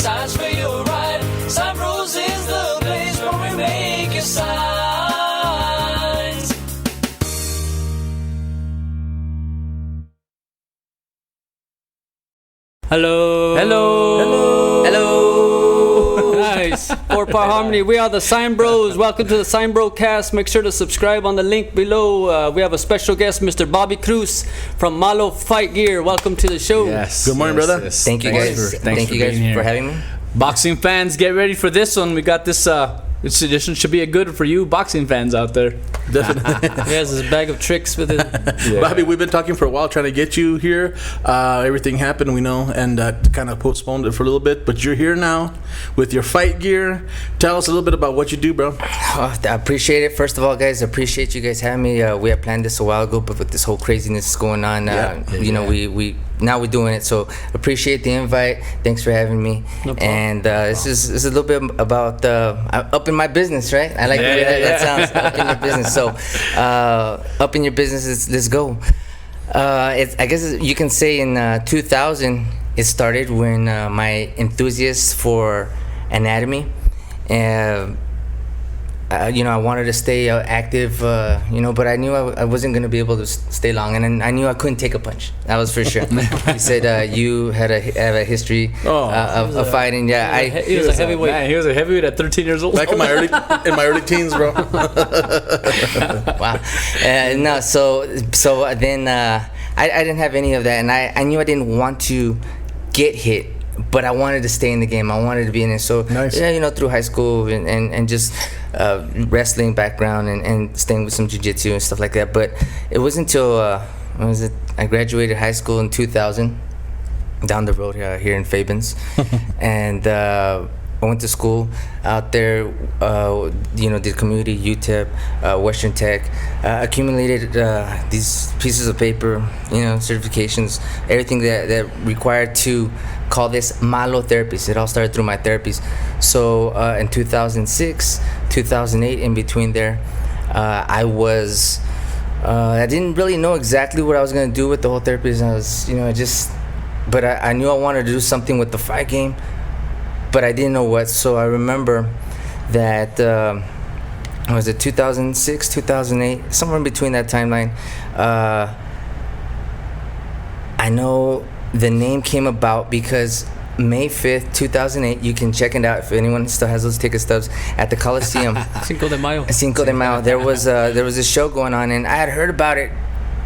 signs for your ride. SignBro's is the place where we make your signs. Hello. Hello. Hello. Hello. Nice. 4-part harmony. We are the SignBros. Welcome to the SignBroCast. Make sure to subscribe on the link below. We have a special guest, Mr. Bobby Cruz from Malo Fight Gear. Welcome to the show. Yes. Good morning, brother. Yes. Thank you guys. Thank you guys for having me. Boxing fans, get ready for this one. We got this. This edition should be a good for you boxing fans out there. Definitely. He has his bag of tricks with it. Yeah. Bobby, we've been talking for a while trying to get you here. Everything happened, we know, and kind of postponed it for a little bit. But you're here now with your fight gear. Tell us a little bit about what you do, bro. I appreciate it. First of all, guys, appreciate you guys having me. We had planned this a while ago, but with this whole craziness going on, we now we're doing it. So appreciate the invite. Thanks for having me. No problem. And this is a little bit about up in my business, right? I like the way that sounds. Up in your business. So up in your business, let's go. I guess you can say in 2000 it started when my enthusiast for anatomy. I wanted to stay active, but I knew I wasn't going to be able to stay long, and I knew I couldn't take a punch. That was for sure. He said you have a history of fighting. Yeah, he was a heavyweight. Man, he was a heavyweight at 13 years old. Back in my early teens, bro. Wow. No, so then I didn't have any of that, and I knew I didn't want to get hit, but I wanted to stay in the game. I wanted to be in it. So nice. Through high school and just wrestling background and staying with some jiu-jitsu and stuff like that. But it wasn't until I graduated high school in 2000, down the road here in Faben's, and I went to school out there. Did community, UTEP, Western Tech, accumulated these pieces of paper, certifications, everything that required to call this Malo therapies. It all started through my therapies. So in 2006, 2008, in between there, I didn't really know exactly what I was gonna do with the whole therapies. But I knew I wanted to do something with the fight game, but I didn't know what. So I remember that was it 2006, 2008, somewhere in between that timeline. I know the name came about because May 5th, 2008, you can check it out if anyone still has those ticket stubs, at the Coliseum. Cinco de Mayo. There was a show going on, and I had heard about it,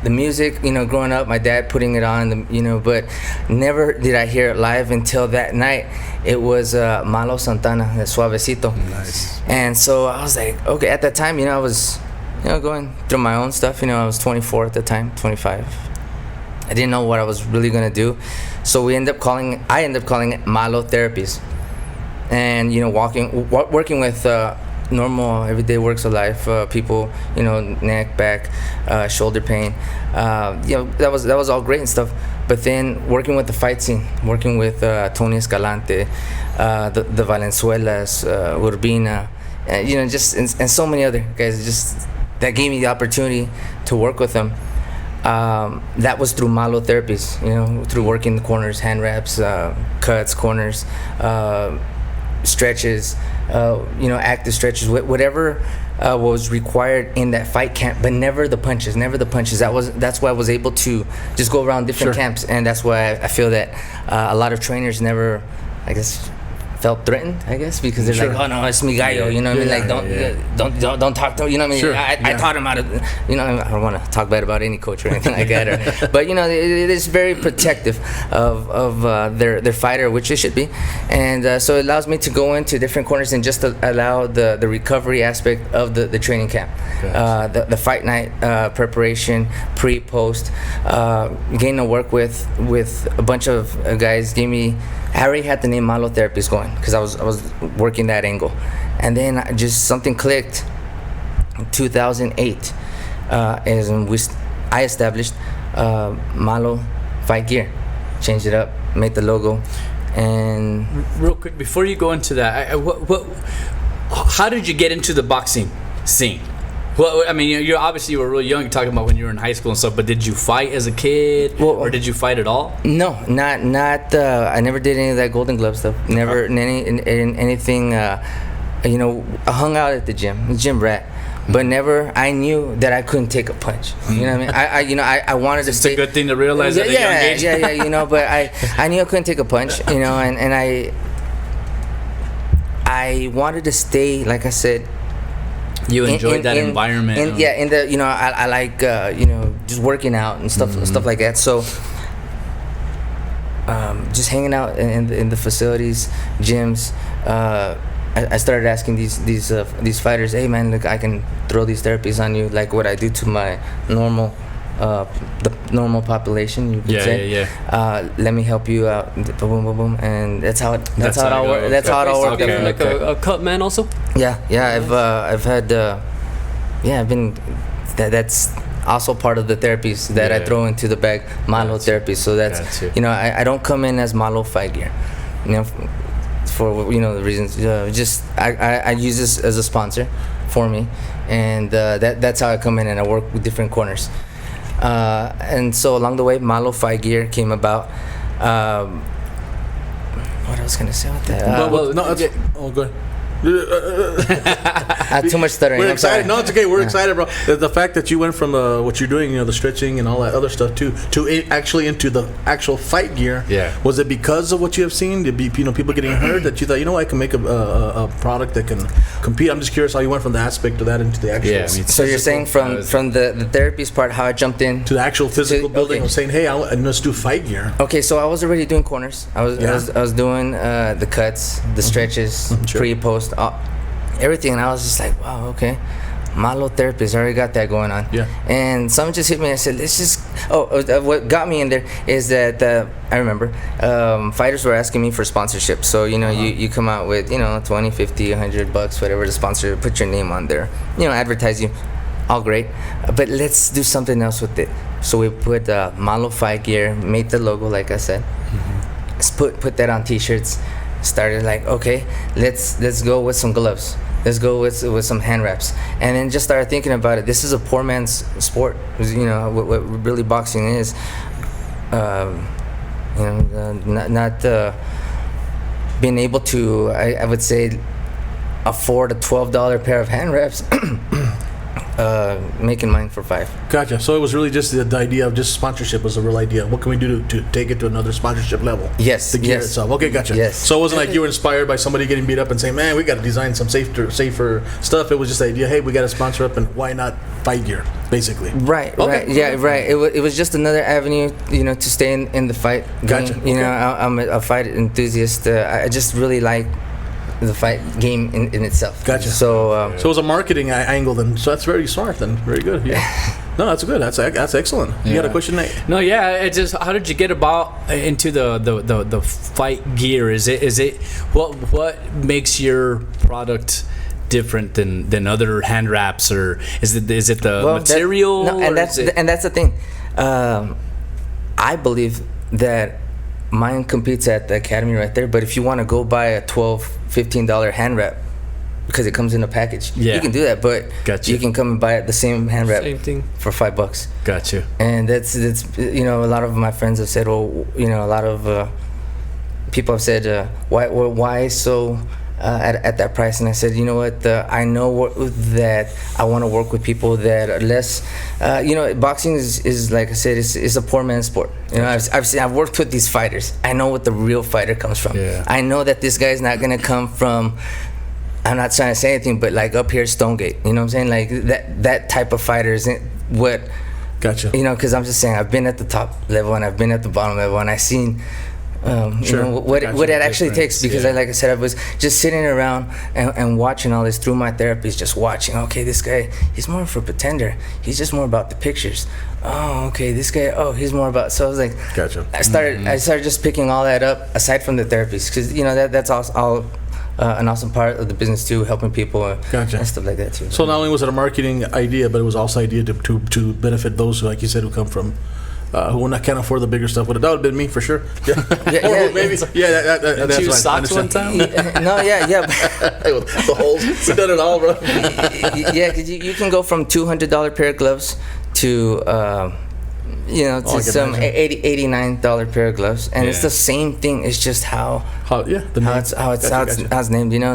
the music, growing up, my dad putting it on, but never did I hear it live until that night. It was Malo Santana, the Suavecito. Nice. And so I was like, okay, at that time, I was, going through my own stuff. I was 24 at the time, 25. I didn't know what I was really gonna do, so I ended up calling it Malo Therapies, and working with normal everyday works of life people, neck, back, shoulder pain, that was all great and stuff. But then working with the fight scene, working with Tony Escalante, the Valenzuelas, Urbina, and so many other guys, just that gave me the opportunity to work with them. That was through Malo therapies, through working the corners, hand wraps, cuts, corners, stretches, active stretches, whatever was required in that fight camp, but never the punches. That's why I was able to just go around different camps, and that's why I feel that a lot of trainers never, I guess, felt threatened, because they're like, oh no, it's mi gallo, don't talk to him, I taught him how to, I don't want to talk bad about any coach or anything like that, but it is very protective of their fighter, which it should be, and so it allows me to go into different corners and just allow the recovery aspect of the training camp. Gotcha. The fight night preparation, pre-post, getting to work with a bunch of guys. I already had the name Malo Therapies going because I was working that angle, and then just something clicked. In 2008, I established Malo Fight Gear, changed it up, made the logo, and real quick before you go into that, how did you get into the boxing scene? Well, I mean, you're obviously you were really young. You're talking about when you were in high school and stuff. But did you fight as a kid, or did you fight at all? No, not. I never did any of that Golden Glove stuff. Never anything. I hung out at the gym rat. But never, I knew that I couldn't take a punch. You know what I mean? I wanted to stay. It's a good thing to realize at a young age. Yeah. But I knew I couldn't take a punch. And I wanted to stay, like I said. You enjoyed that environment. I like just working out and stuff like that. So just hanging out in the facilities, gyms. I started asking these fighters, hey man, look, I can throw these therapies on you like what I do to my normal the normal population, you could say. Yeah. Let me help you out. Boom, boom, boom, and that's how it all works. That's how it all worked. Okay. Like a cut man also. Yeah. I've had. I've been. That's also part of the therapies that I throw into the bag, Malo therapy. So that's I don't come in as Malo Fight Gear, for the reasons. Just I use this as a sponsor for me, and that's how I come in and I work with different corners. And so along the way, Malo Fight Gear came about. What I was gonna say about that? Go ahead. Too much stuttering. We're I'm sorry. excited. No, it's okay. We're excited, bro. The fact that you went from what you're doing, the stretching and all that other stuff, to actually into the actual fight gear. Yeah. Was it because of what you have seen? Did people getting hurt that you thought, I can make a product that can compete? I'm just curious how you went from the aspect of that into the actual. Yeah. So you're saying from the therapies part, how I jumped in to the actual physical building, of saying, hey, let's do fight gear. Okay, so I was already doing corners. I was doing the cuts, the stretches, pre, post, everything, and I was just like, wow, okay, Malo therapist, I already got that going on. Yeah. And someone just hit me and said, let's just. What got me in there is that I remember fighters were asking me for sponsorship. So you come out with 20, 50, $100, whatever the sponsor, put your name on there, advertise you, all great, but let's do something else with it. So we put Malo Fight Gear, made the logo like I said, let's put that on t-shirts. Started like, okay, let's go with some gloves, let's go with some hand wraps, and then just started thinking about it. This is a poor man's sport, what really boxing is. Not being able to, I would say, afford a $12 pair of hand wraps. Making mine for $5. Gotcha. So it was really just the idea of just sponsorship was a real idea. What can we do to take it to another sponsorship level? Yes. The gear itself. Okay, gotcha. Yes. So it wasn't like you were inspired by somebody getting beat up and saying, man, we got to design some safer stuff. It was just the idea, hey, we got to sponsor up, and why not fight gear, basically. Right. It was just another avenue, to stay in the fight game. Gotcha. I'm a fight enthusiast. I just really like the fight game in itself. Gotcha. So it was a marketing angle then. So that's very smart then. Very good. Yeah. No, that's good. That's excellent. You got a question, Nate? No, yeah. It's just, how did you get into the fight gear? Is it what makes your product different than other hand wraps, or is it the material? And that's the thing. I believe that mine competes at the academy right there, but if you want to go buy a $12, $15 hand wrap because it comes in a package, you can do that, but you can come and buy the same hand wrap for $5. Got you. And that's a lot of my friends have said, a lot of people have said, why so at that price? And I said, I know that I want to work with people that are less, boxing is like I said, is a poor man's sport. I've worked with these fighters. I know what the real fighter comes from. Yeah. I know that this guy's not gonna come from, I'm not trying to say anything, but like up here Stonegate, you know what I'm saying? Like that type of fighter isn't what. Gotcha. Because I'm just saying, I've been at the top level and I've been at the bottom level, and I've seen what it actually takes, because like I said, I was just sitting around and watching all this through my therapies, just watching, okay, this guy, he's more of a pretender, he's just more about the pictures. Oh, okay, this guy, he's more about, so I was like, gotcha. I started just picking all that up aside from the therapies, because that's all an awesome part of the business too, helping people and stuff like that too. So not only was it a marketing idea, but it was also an idea to benefit those who, like you said, who come from can't afford the bigger stuff. That would have been me for sure. Yeah, or maybe. Yeah, that's Did you right. socks one time? No, yeah. The holes. We've done it all, bro. Yeah, because you can go from $200 pair of gloves to to some $89 pair of gloves, and it's the same thing. It's just how it's named. And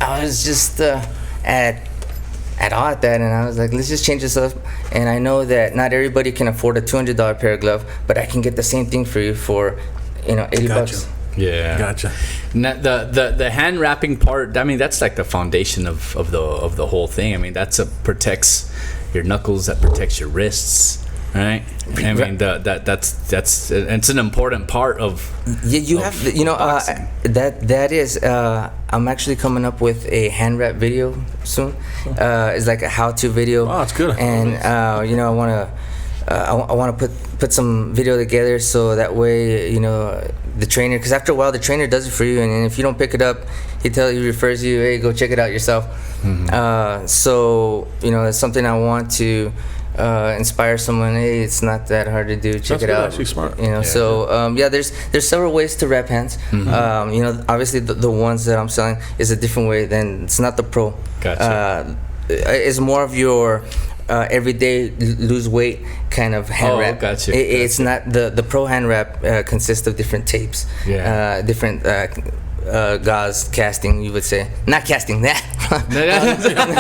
I was just at all at that, and I was like, let's just change this up. And I know that not everybody can afford a $200 pair of glove, but I can get the same thing for you for $80. Yeah, gotcha. Now, the hand wrapping part, I mean, that's like the foundation of the whole thing. I mean, protects your knuckles, that protects your wrists, right? I mean, that's it's an important part of. Yeah, you have that is. I'm actually coming up with a hand wrap video soon. It's like a how-to video. Oh, it's good. And I want to put some video together so that way the trainer, because after a while the trainer does it for you, and if you don't pick it up, he refers you, hey, go check it out yourself. So it's something I want to inspire someone. Hey, it's not that hard to do. Check it out. Actually smart. So there's several ways to wrap hands. Obviously the ones that I'm selling is a different way. Then it's not the pro. Gotcha. It's more of your everyday lose weight kind of hand wrap. Gotcha. It's not the pro hand wrap consists of different tapes, different gauze casting, you would say. Not casting that.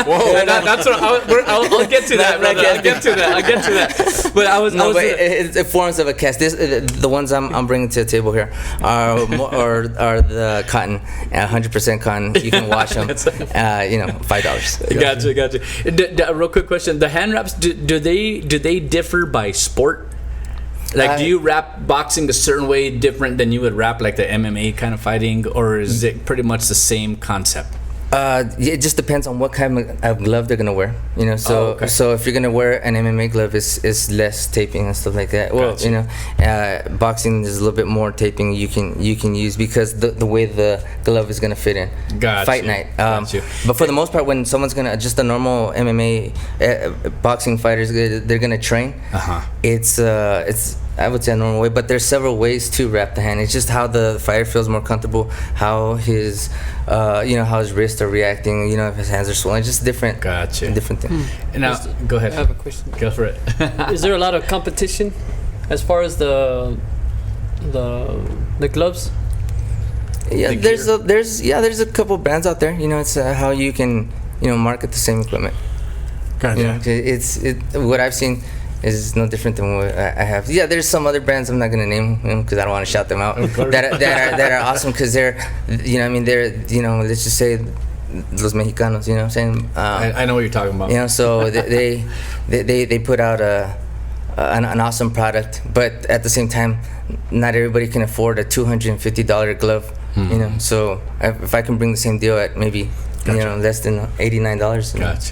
Whoa, that's what I'll get to that, brother. I'll get to that. But it's forms of a cast. The ones I'm bringing to the table here are the cotton, 100% cotton. You can wash them. $5. Gotcha. Real quick question: the hand wraps, do they differ by sport? Like, do you wrap boxing a certain way different than you would wrap like the MMA kind of fighting, or is it pretty much the same concept? It just depends on what kind of glove they're gonna wear. So if you're gonna wear an MMA glove, it's less taping and stuff like that. Well, boxing is a little bit more taping you can use because the way the glove is gonna fit in. Fight night. But for the most part, when someone's gonna just a normal MMA boxing fighters, they're gonna train. It's I would say a normal way, but there's several ways to wrap the hand. It's just how the fighter feels more comfortable, how his how his wrists are reacting, if his hands are swollen. It's just different. Gotcha. Different thing. And now, go ahead. I have a question. Go for it. Is there a lot of competition as far as the gloves? Yeah, there's a couple brands out there. It's how you can market the same equipment. Gotcha. What I've seen is no different than what I have. Yeah, there's some other brands I'm not gonna name because I don't want to shout them out. that are awesome because they're let's just say los mexicanos. You know what I'm saying? I know what you're talking about. So they put out an awesome product, but at the same time, not everybody can afford a $250 glove. So if I can bring the same deal at maybe. Gotcha. Less than $89.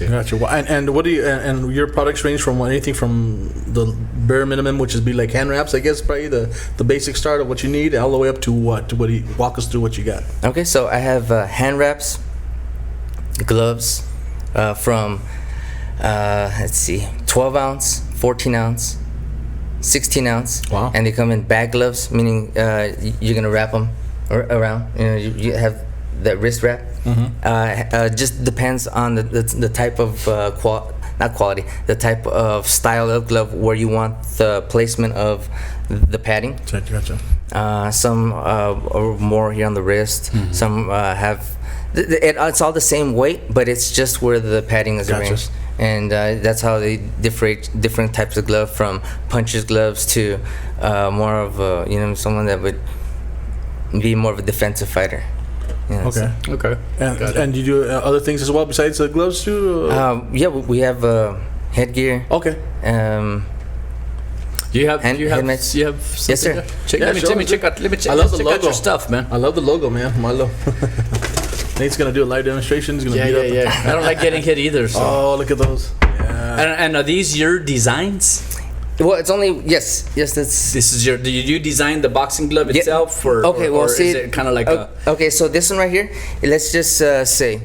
Gotcha. Well, and what do you and your products range from anything from the bare minimum, which is be like hand wraps, I guess, probably the basic start of what you need, all the way up to what? What do you walk us through what you got? Okay, so I have hand wraps, gloves, from 12 ounce, 14 ounce, 16 ounce. Wow. And they come in bag gloves, meaning you're gonna wrap them around. You have that wrist wrap. Just depends on the type of the type of style of glove where you want the placement of the padding. Gotcha. Some are more here on the wrist. Some have it's all the same weight, but it's just where the padding is arranged. And that's how they different types of glove, from puncher's gloves to more of someone that would be more of a defensive fighter. Okay. And you do other things as well besides the gloves too? We have headgear. Okay. You have helmets. You have something? Yes, sir. Let me check out I love the logo. out your stuff, man. I love the logo, man. Malo. Nate's gonna do a live demonstration. He's gonna beat up. I don't like getting hit either. So. Oh, look at those. Yeah. And are these your designs? Well, it's only yes. That's. This is your. Do you design the boxing glove itself, or is it kind of like Okay, so this one right here. Let's just say,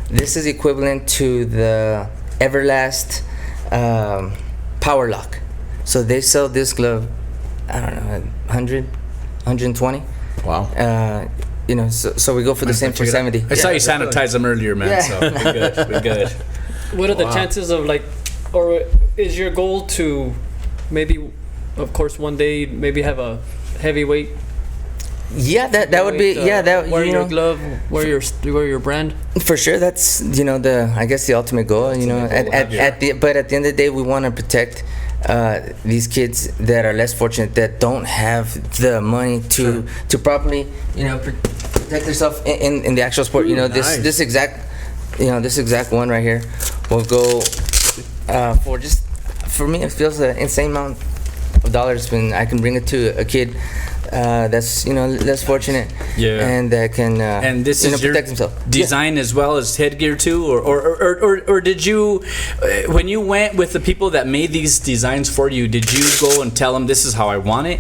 this is equivalent to the Everlast Power Lock. So they sell this glove, I don't know, 100, 120. Wow. You know, so we go for the same for 70. I saw you sanitize them earlier, man. Yeah. So we're good. We're good. What are the chances of like, or is your goal to maybe, of course, one day maybe have a heavyweight? Yeah, that would be that wear you your know, glove, wear your brand. for sure. That's I guess the ultimate goal. You know, at the end of the day, we want to protect these kids that are less fortunate, that don't have the money to properly protect themselves in the actual sport. You know, Nice. this exact one right here will go for me. It feels an insane amount of dollars when I can bring it to a kid that's less fortunate, and that can And this is your protect himself. design as well as Headgear too, or did you, when you went with the people that made these designs for you, did you go and tell them this is how I want it,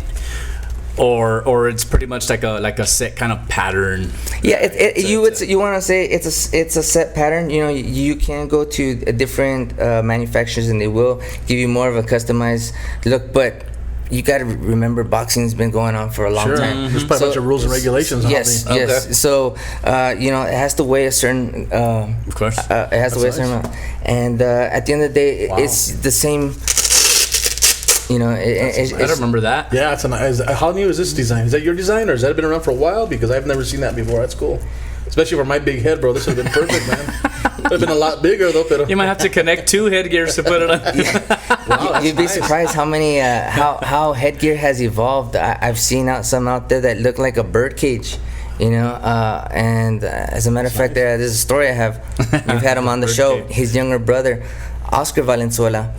or it's pretty much like a set kind of pattern? Yeah, you want to say it's a set pattern. You know, you can go to different manufacturers and they will give you more of a customized look, but you got to remember, boxing's been going on for a long time. There's probably a bunch of rules and regulations. on Yes, how they- yes. So it has to weigh a certain. Of course. It has to weigh a certain amount, and at the end of the day, it's the same. I don't remember that. Yeah, how new is this design? Is that your design, or has that been around for a while? Because I've never seen that before. That's cool. Especially for my big head, bro. This would have been perfect, man. Would have been a lot bigger, though. Pero. You might have to connect two Headgears to put it on. Wow, You'd be nice. surprised how many how headgear has evolved. I've seen some out there that look like a bird cage, and as a matter of fact, there's a story I have. We've had him on the show. cage. His younger brother, Oscar Valenzuela,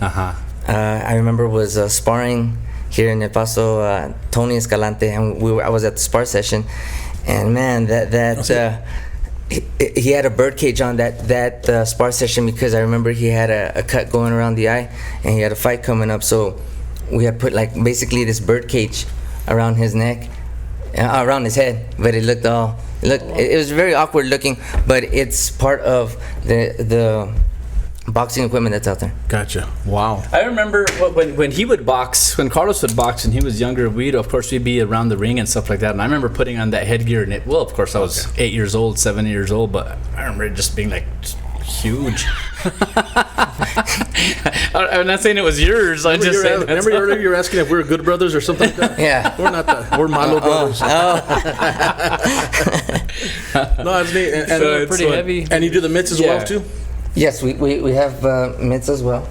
I remember was sparring here in El Paso, Tony Escalante, and I was at the spar session, and man, he had a bird cage on that spar session, because I remember he had a cut going around the eye, and he had a fight coming up. So we had put basically this bird cage around his neck, around his head, but it was very awkward looking. But it's part of the boxing equipment that's out there. Gotcha. Wow. I remember when he would box, when Carlos would box and he was younger, we'd be around the ring and stuff like that. And I remember putting on that headgear, and of course I was 7 years old, but I remember it just being just huge. I'm not saying it was yours. I just said Remember earlier you were asking if we were good brothers or something like that? Yeah. We're not that. We're Malo brothers. No, it's neat. And, So it's Pretty like- heavy. and you do the mitts as well, too? Yes, we have mitts as well.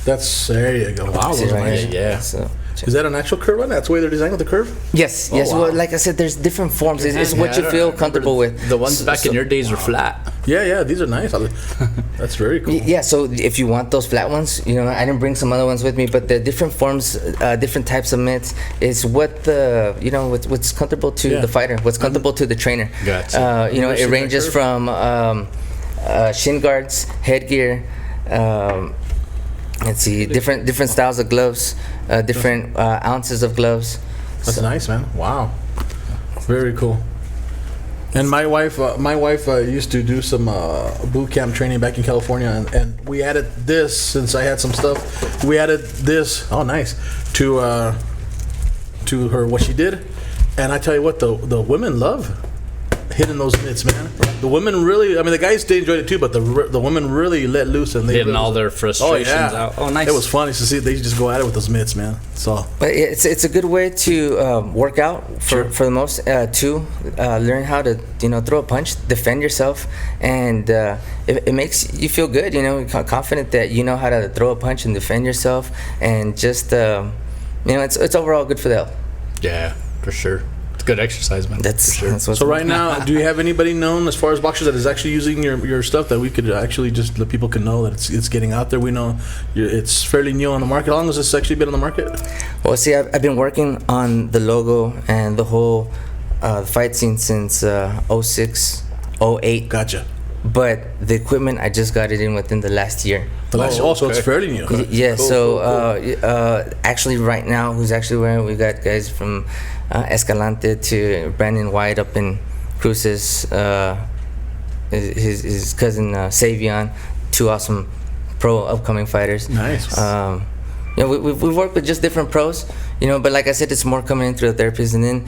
There you go. Wow, those See are right nice. here. Yeah. So, Is that an actual curve one? That's the way they're designed with the curve? yes. wow. Well, like I said, there's different forms. It's what you feel comfortable with. The ones back in your days were flat. Yeah, these are nice. That's very cool. Yeah, so if you want those flat ones, I didn't bring some other ones with me, but the different forms, different types of mitts is what what's comfortable to the fighter, what's comfortable to the trainer. Gotcha. It ranges from shin guards, headgear. Let's see, different styles of gloves, different ounces of gloves. That's nice, man. Wow. Very cool. And my wife used to do some boot camp training back in California, and we added this, since I had some stuff. We added this. Oh, nice. To her, what she did, and I tell you what, the women love hitting those mitts, man. The women really, the guys, they enjoyed it too, but the women really let loose, and they Getting really, all their frustrations out. Oh, nice. It was funny to see they just go at it with those mitts, man. So But it's a good way to work out for the most, to learn how to throw a punch, defend yourself, and it makes you feel good. Confident that you know how to throw a punch and defend yourself, and just it's overall good for the health. Yeah, for sure. It's good exercise, man. That's for sure. that's what's So right now, do you have anybody known as far as boxers that is actually using your stuff that we could actually just let people can know that it's getting out there? We know it's fairly new on the market. How long has this actually been on the market? Well, see, I've been working on the logo and the whole fight scene since 06, 08. Gotcha. But the equipment, I just got it in within the last year. The last also it's fairly new. Yeah, Cool, so actually right now, who's actually wearing, we got guys from Escalante to Brandon White up in Cruz's, his cousin Savion, two awesome pro upcoming fighters. Nice. you know, we've worked with just different pros, you know, but like I said, it's more coming in through the therapists, and then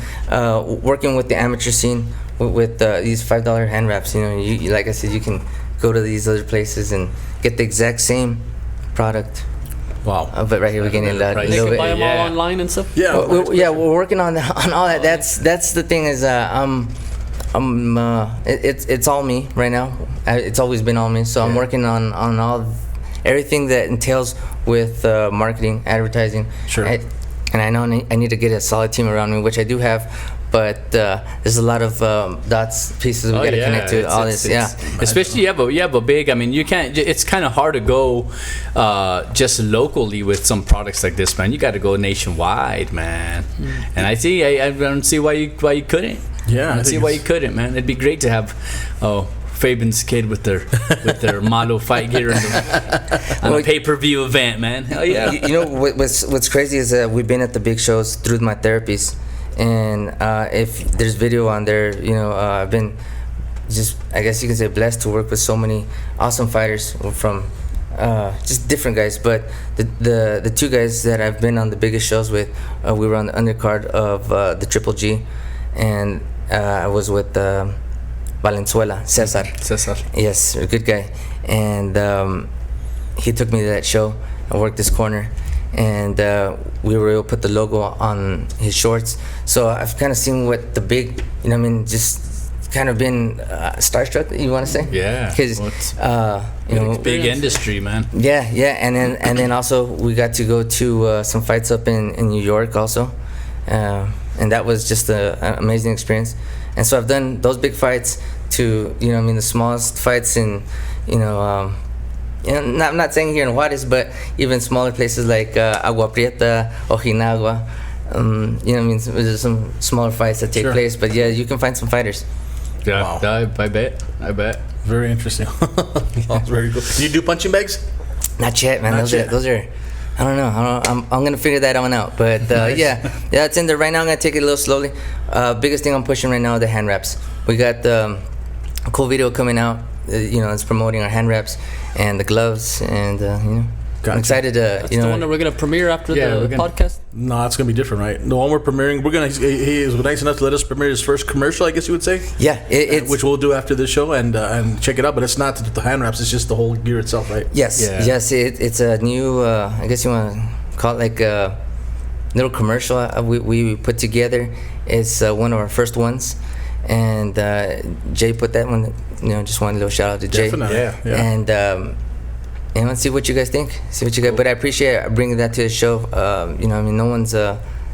working with the amateur scene with these $5 hand wraps. You know, you like I said, you can go to these other places and get the exact same product. Wow. But right here we're getting a They little can bit. buy them all online and stuff. Yeah. We're working on all that. That's the thing is it's all me right now. It's always been all me. So I'm working on everything that entails with marketing, advertising. Sure. And I know I need to get a solid team around me, which I do have. But there's a lot of pieces we got to connect to. All this, Especially you have a big. I mean, you can't. It's kind of hard to go just locally with some products like this, man. You got to go nationwide, man. And I don't see why you couldn't. Yeah, I don't see why you couldn't, man. It'd be great to have Faben's kid with their Malo Fight Gear on a pay-per-view event, man. Hell yeah. You know what's crazy is that we've been at the big shows through my therapies. And if there's video on there, you know, I've been just, I guess you can say, blessed to work with so many awesome fighters from just different guys. But the two guys that I've been on the biggest shows with, we were on the undercard of the Triple G, and I was with Valenzuela, Cesar. Yes, a good guy. And he took me to that show. I worked this corner. And we were able to put the logo on his shorts. So I've kind of seen what the big, you know, I mean, just kind of been starstruck, you want to say? Yeah. Because you know, big industry, man. Yeah, and then also we got to go to some fights up in New York also, and that was just an amazing experience. And so I've done those big fights to, you know, I mean, the smallest fights in, you know, I'm not saying here in Juarez, but even smaller places like Agua Prieta, Ojinagua. You know what I mean? There's some smaller fights that take place, but yeah, you can find some fighters. Yeah, Wow. I bet. Very interesting. That's very cool. Do you do punching bags? Not yet, man. Not Those are. I don't know. I'm gonna figure that one out. But yeah, it's in there right now. I'm gonna take it a little slowly. Biggest thing I'm pushing right now are the hand wraps. We got a cool video coming out. You know, it's promoting our hand wraps and the gloves, and you know, Gotcha. I'm excited to. That's You the know, one that we're gonna premiere after Yeah, the we're gonna- podcast. No, it's gonna be different, right? The one we're premiering, he is nice enough to let us premiere his first commercial, I guess you would say. yeah, it's Which we'll do after this show and check it out. But it's not the hand wraps; it's just the whole gear itself, right? yes, Yeah. yes. It's a new. I guess you want to call it like a little commercial we put together. It's one of our first ones, and Jay put that one. You know, just one little shout out to Jay. Definitely. And let's see what you guys think. See what you guys. But I appreciate bringing that to the show. You know, I mean, no one's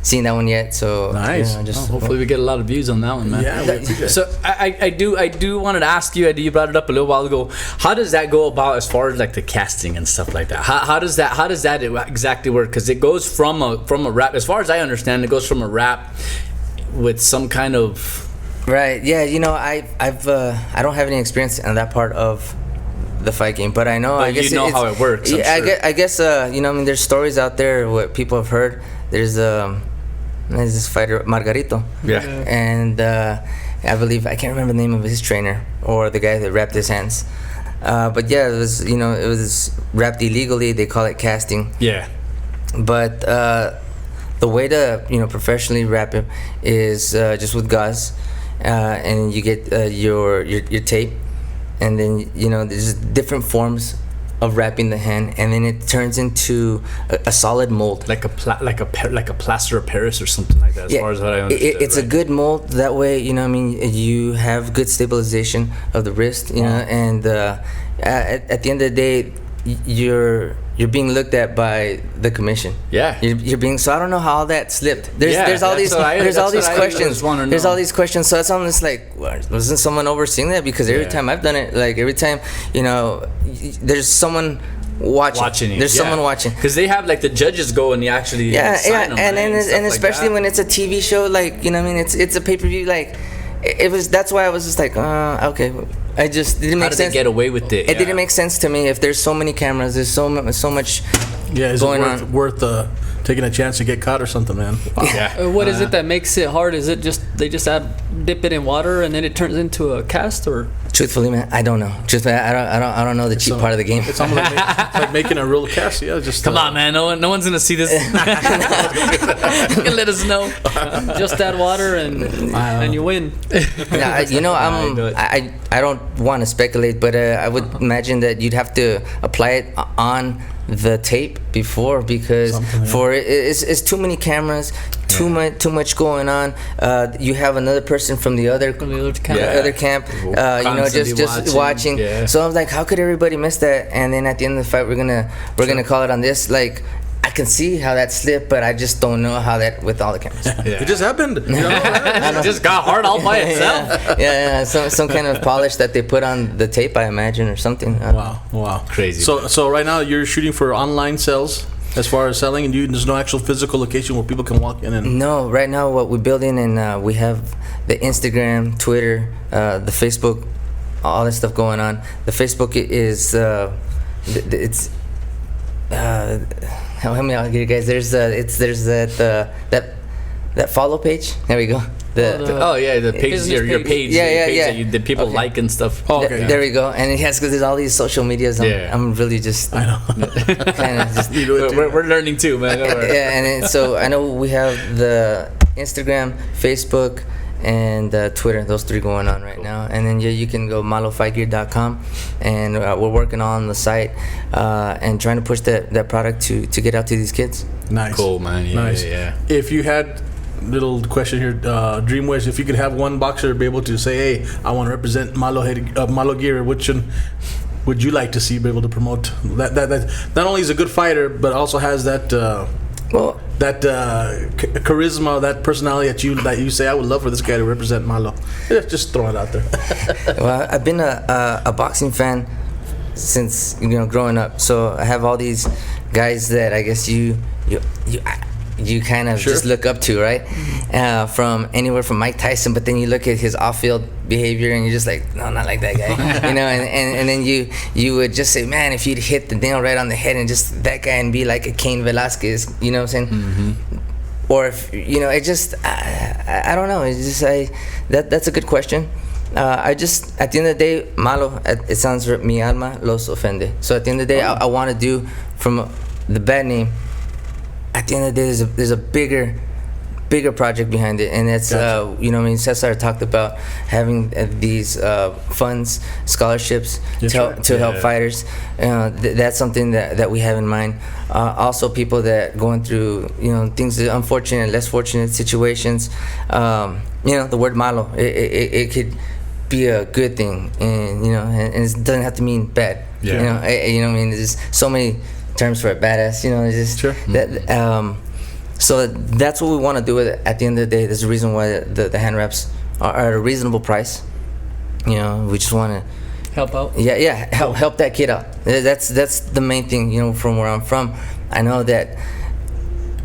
seen that one yet, so Nice. You know, just Hopefully we get a lot of views on that one, man. Yeah, we appreciate it. So I do wanted to ask you. You brought it up a little while ago. How does that go about as far as like the casting and stuff like that? How does that exactly work? Because it goes from a wrap. As far as I understand, it goes from a wrap with some kind of. Right. Yeah. You know, I don't have any experience in that part of the fight game, but I know. But I guess you know how it works, I'm Yeah. sure. I guess. You know, I mean, there's stories out there what people have heard. There's this fighter Margarito. Yeah. And I believe I can't remember the name of his trainer or the guy that wrapped his hands. But yeah, it was wrapped illegally. They call it casting. Yeah. But the way to professionally wrap him is just with gauze, and you get your tape, and then there's different forms of wrapping the hand, and then it turns into a solid mold. Like a plaster of Paris or something like that. As far as what I understood. It's a good mold. That way, you have good stabilization of the wrist. And at the end of the day, you're being looked at by the commission. Yeah. You're being. So I don't know how all that slipped. There's all these questions. There's all these questions. So it's almost like, wasn't someone overseeing that? Because every time I've done it, like every time, there's someone watching. It, There's someone watching. Because they have like the judges go and you actually sign them, and especially when it's a TV show, like it's a pay-per-view, like that's why I was just like, okay. I just didn't make sense. How did they get away with it? It didn't make sense to me. If there's so many cameras, there's so much is going it worth taking a chance to get caught or something, man. Wow. Yeah. What is it that makes it hard? Is it just they just dip it in water and then it turns into a cast, or? Truthfully, man, I don't know. Truthfully, I don't know the cheap part of the game. It's almost like making a real cast. Yeah, just Come on, man. No one's gonna see this. Let us know. Just add water and you win. Now, I don't want to speculate, but I would imagine that you'd have to apply it on the tape before, because it's too many cameras, too much going on. You have another person from the other camp, just watching. Yeah. So I was like, how could everybody miss that? And then at the end of the fight, we're gonna call it on this. Like, I can see how that slipped, but I just don't know how that with all the cameras. Yeah. It just happened. It just got hard all by itself. Yeah, some kind of polish that they put on the tape, I imagine, or something. Wow. Crazy. So right now you're shooting for online sales as far as selling, and there's no actual physical location where people can walk in and. No, right now what we're building, and we have the Instagram, Twitter, the Facebook, all that stuff going on. The Facebook is it's. Help me out here, guys. There's that follow page. There we go. The page, your page. Yeah. That people like and stuff. Oh, okay. There we go. And it has, because there's all these social medias. I'm really just. I know. Kind of just. We're learning too, man. Yeah, and so I know we have the Instagram, Facebook, and Twitter. Those three going on right now. And then you can go malofightgear.com, and we're working on the site and trying to push that product to get out to these kids. Nice. Cool, man. Yeah, nice. Yeah. If you had, little question here, dream wish, if you could have one boxer be able to say, hey, I want to represent Malo Gear, which would you like to see be able to promote? That not only is a good fighter, but also has that charisma, that personality that you say, I would love for this guy to represent Malo. Just throw it out there. Well, I've been a boxing fan since growing up, so I have all these guys that I guess you kind of just look up to, right? From anywhere from Mike Tyson, but then you look at his off-field behavior and you're just like, no, not like that guy, and then you would just say, man, if you'd hit the nail right on the head and just that guy and be like a Cain Velasquez, you know what I'm saying? Mm-hmm. Or if it just I don't know, it's just that's a good question. I just, at the end of the day, Malo, it sounds mi alma los ofende. So at the end of the day, I want to do from the bad name. At the end of the day, there's a bigger project behind it, and that's Cesar talked about having these funds, scholarships to help fighters. That's something that we have in mind. Also, people that going through things, unfortunate, less fortunate situations. The word malo, it could be a good thing, and and it doesn't have to mean bad. Yeah. There's so many terms for a badass, it's just that, so that's what we want to do with it. At the end of the day, there's a reason why the hand wraps are at a reasonable price. We just want to help out. Help that kid out. That's the main thing. From where I'm from, I know that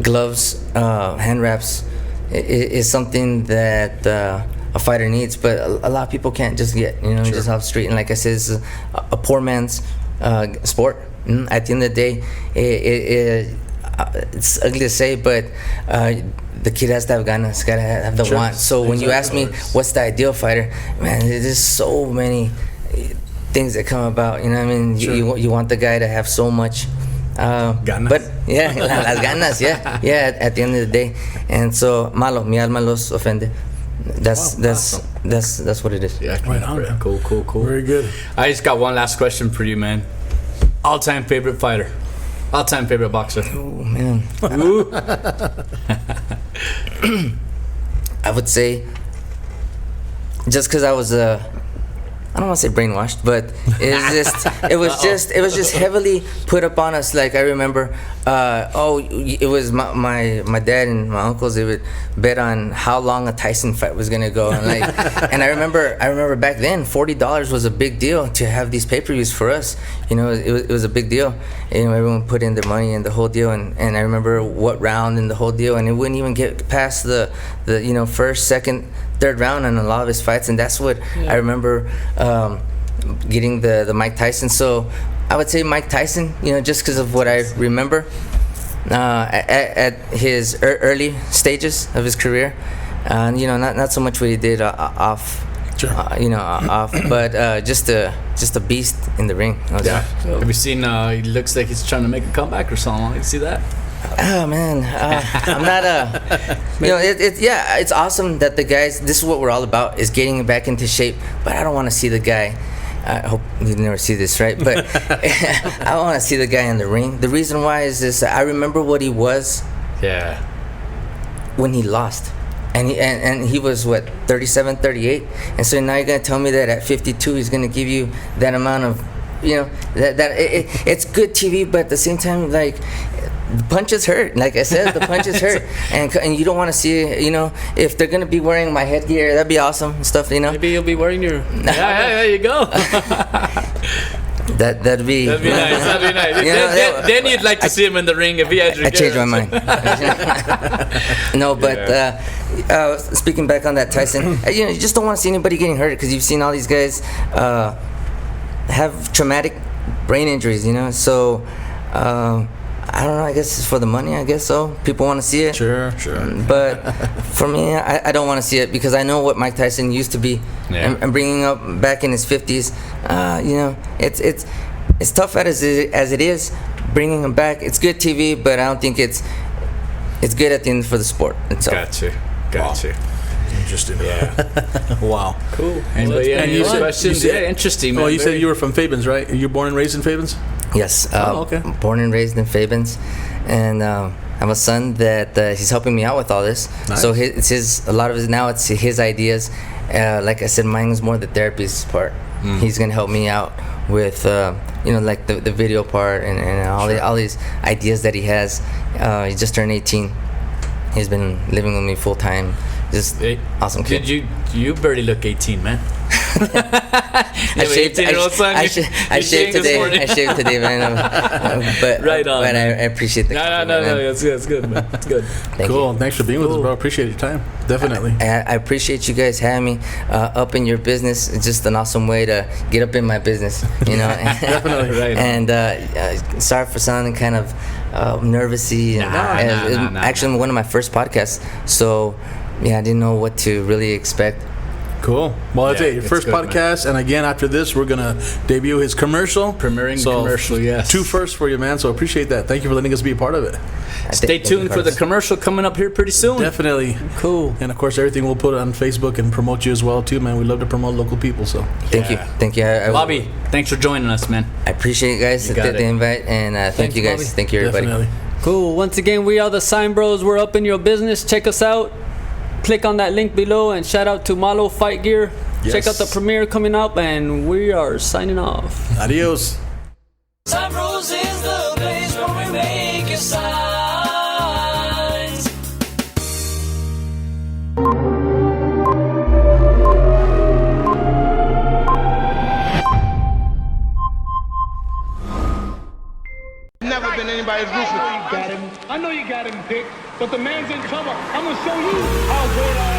gloves, hand wraps is something that a fighter needs, but a lot of people can't just get just off the street. And like I said, it's a poor man's sport. At the end of the day, it's ugly to say, but the kid has to have ganas, gotta have the want. So when you ask me what's the ideal fighter, man, there's so many things that come about. You want the guy to have so much ganas. But las ganas, at the end of the day. And so Malo, mi alma los ofende. That's what it is. Yeah, right on, man. Cool. Very good. I just got one last question for you, man. All-time favorite fighter, all-time favorite boxer. Oh man. I would say, just because I was I don't want to say brainwashed, but it was just heavily put up on us. Like I remember, it was my dad and my uncles. They would bet on how long a Tyson fight was gonna go, and and I remember back then $40 was a big deal to have these pay-per-views for us. It was a big deal. Everyone put in their money and the whole deal, and I remember what round and the whole deal, and it wouldn't even get past the first, second, third round in a lot of his fights, and that's what I remember getting the Mike Tyson. So I would say Mike Tyson, just because of what I remember. at his early stages of his career. You know, not so much what he did off. Sure. Off, but just a beast in the ring. Yeah. Have you seen? He looks like he's trying to make a comeback or something. You see that? Oh man, I'm not it's awesome that the guys. This is what we're all about: is getting back into shape. But I don't want to see the guy. I hope you never see this, right? But I want to see the guy in the ring. The reason why is this: I remember what he was. Yeah. When he lost. And he was what, 37, 38, and so now you're gonna tell me that at 52 he's gonna give you that amount of, it's good TV, but at the same time, like, the punches hurt. Like I said, the punches hurt, and you don't want to see, if they're gonna be wearing my headgear, that'd be awesome and stuff, Maybe you'll be wearing your. Yeah, there you go. That'd be nice. That'd be nice. Then you'd like to see him in the ring if he had your. I changed my mind. No, but speaking back on that, Tyson, you just don't want to see anybody getting hurt, because you've seen all these guys have traumatic brain injuries. So I don't know. I guess it's for the money. I guess so. People want to see it. Sure. But for me, I don't want to see it, because I know what Mike Tyson used to be, and bringing up back in his 50s. It's tough as it is. Bringing him back, it's good TV, but I don't think it's good at the end for the sport itself. Got you. Interesting. Yeah. Wow. Cool. Anybody have any questions? Yeah, interesting. Man. Oh, you said you were from Faben's, right? You're born and raised in Faben's? Yes. Okay. Born and raised in Faben's, and I have a son that he's helping me out with all this. Nice. So a lot of it now, it's his ideas. Like I said, mine is more the therapist part. He's gonna help me out with like the video part and all these ideas that he has. He just turned 18. He's been living with me full time. Just awesome kid. You barely look 18, man. I shaved today. I shaved today, man. But right on. But I appreciate the compliment, No. That's good, man. That's good. Cool. Thanks for being with us, bro. Appreciate your time. Definitely. I appreciate you guys having me up in your business. It's just an awesome way to get up in my business, Definitely. Right. And sorry for sounding kind of nervousy. Actually, one of my first podcasts, so yeah, I didn't know what to really expect. Cool. Well, that's it. Your first good, podcast, and again, after this, we're gonna debut his commercial. Premiering commercial, yes. 2 firsts for you, man. So appreciate that. Thank you for letting us be a part of it. Stay tuned for the commercial coming up here pretty soon. Definitely. Cool. And of course, everything we'll put on Facebook and promote you as well too, man. We love to promote local people. So Thank you. Bobby, thanks for joining us, man. I appreciate you guys the invite, and thank you guys. Bobby. Thank you, everybody. definitely. Cool. Once again, we are the Sign Bros. We're up in your business. Check us out. Click on that link below, and shout out to Malo Fight Gear. Yes. Check out the premiere coming up, and we are signing off. Adios. SignBroCast is the place where we make your signs. Never been anybody's roofer. I know you got him picked, but the man's in trouble. I'm gonna show you how great I